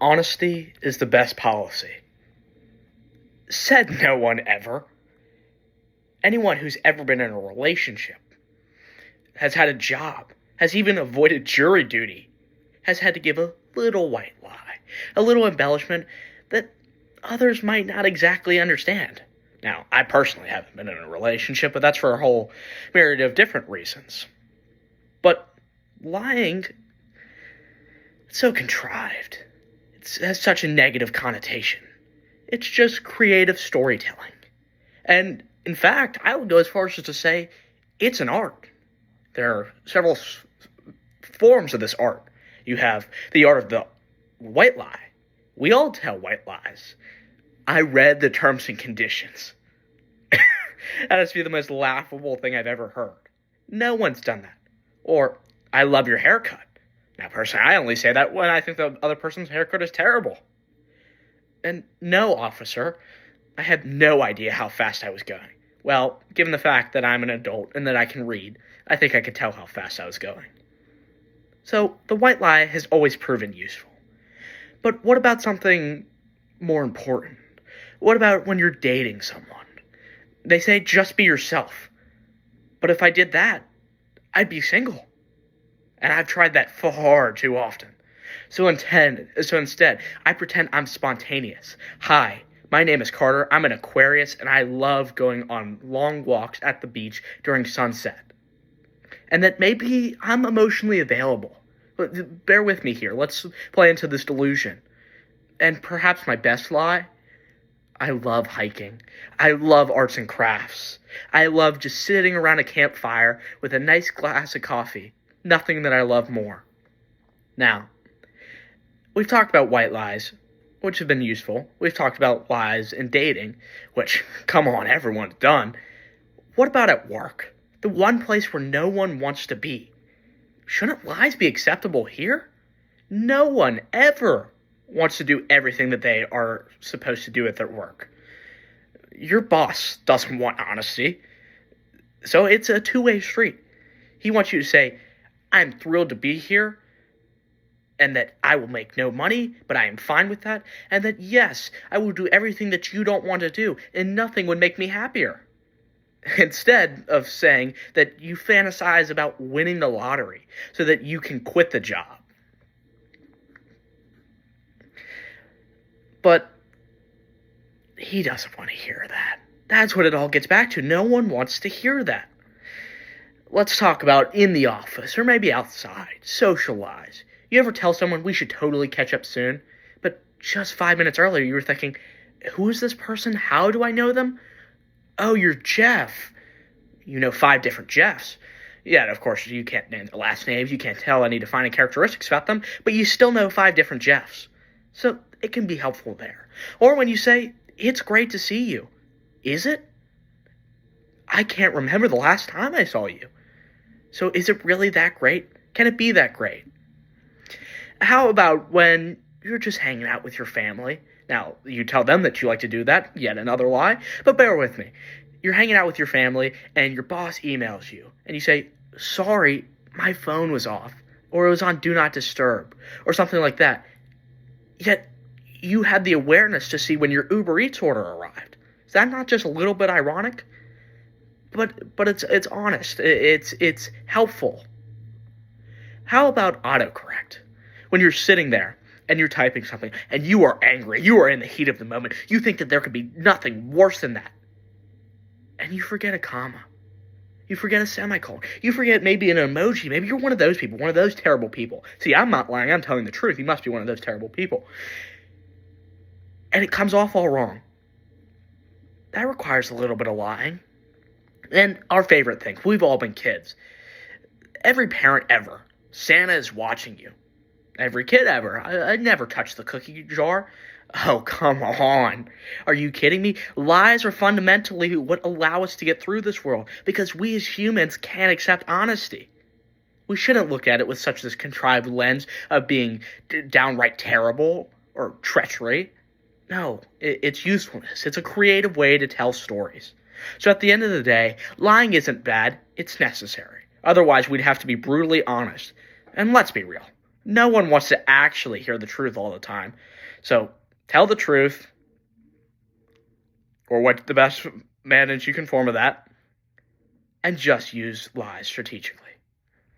Honesty is the best policy. Said no one ever. Anyone who's ever been in a relationship, has had a job, has even avoided jury duty, has had to give a little white lie, a little embellishment that others might not exactly understand. Now, I personally haven't been in a relationship, but that's for a whole myriad of different reasons. But lying, it's so contrived. It has such a negative connotation. It's just creative storytelling. And, in fact, I would go as far as to say it's an art. There are several forms of this art. You have the art of the white lie. We all tell white lies. I read the terms and conditions. That has to be the most laughable thing I've ever heard. No one's done that. Or, I love your haircut. Now, personally, I only say that when I think the other person's haircut is terrible. And no, officer, I had no idea how fast I was going. Well, given the fact that I'm an adult and that I can read, I think I could tell how fast I was going. So, the white lie has always proven useful. But what about something more important? What about when you're dating someone? They say just be yourself. But if I did that, I'd be single. And I've tried that far too often. So instead, I pretend I'm spontaneous. Hi, my name is Carter. I'm an Aquarius, and I love going on long walks at the beach during sunset. And that maybe I'm emotionally available. But bear with me here. Let's play into this delusion. And perhaps my best lie? I love hiking. I love arts and crafts. I love just sitting around a campfire with a nice glass of coffee. Nothing that I love more. Now, we've talked about white lies, which have been useful. We've talked about lies in dating, which, come on, everyone's done. What about at work? The one place where no one wants to be. Shouldn't lies be acceptable here? No one ever wants to do everything that they are supposed to do at their work. Your boss doesn't want honesty. So it's a two-way street. He wants you to say, I'm thrilled to be here, and that I will make no money, but I am fine with that, and that, yes, I will do everything that you don't want to do, and nothing would make me happier. Instead of saying that you fantasize about winning the lottery so that you can quit the job. But he doesn't want to hear that. That's what it all gets back to. No one wants to hear that. Let's talk about in the office or maybe outside. Socialize. You ever tell someone we should totally catch up soon? But just 5 minutes earlier you were thinking, who is this person? How do I know them? Oh, you're Jeff. You know 5 different Jeffs. Yeah, and of course you can't name their last names. You can't tell any defining characteristics about them. But you still know 5 different Jeffs. So it can be helpful there. Or when you say, it's great to see you. Is it? I can't remember the last time I saw you. So is it really that great? Can it be that great? How about when you're just hanging out with your family? Now, you tell them that you like to do that. Yet another lie. But bear with me. You're hanging out with your family and your boss emails you. And you say, sorry, my phone was off. Or it was on Do Not Disturb. Or something like that. Yet you had the awareness to see when your Uber Eats order arrived. Is that not just a little bit ironic? But it's honest. It's helpful. How about autocorrect? When you're sitting there and you're typing something and you are angry, you are in the heat of the moment, you think that there could be nothing worse than that. And you forget a comma. You forget a semicolon. You forget maybe an emoji. Maybe you're one of those people, one of those terrible people. See, I'm not lying. I'm telling the truth. You must be one of those terrible people. And it comes off all wrong. That requires a little bit of lying. And our favorite thing, we've all been kids. Every parent ever, Santa is watching you. Every kid ever. I never touched the cookie jar. Oh, come on. Are you kidding me? Lies are fundamentally what allow us to get through this world because we as humans can't accept honesty. We shouldn't look at it with such this contrived lens of being downright terrible or treachery. No, it's usefulness. It's a creative way to tell stories. So at the end of the day, lying isn't bad, it's necessary. Otherwise, we'd have to be brutally honest. And let's be real. No one wants to actually hear the truth all the time. So tell the truth, or what the best manage you can form of that, and just use lies strategically.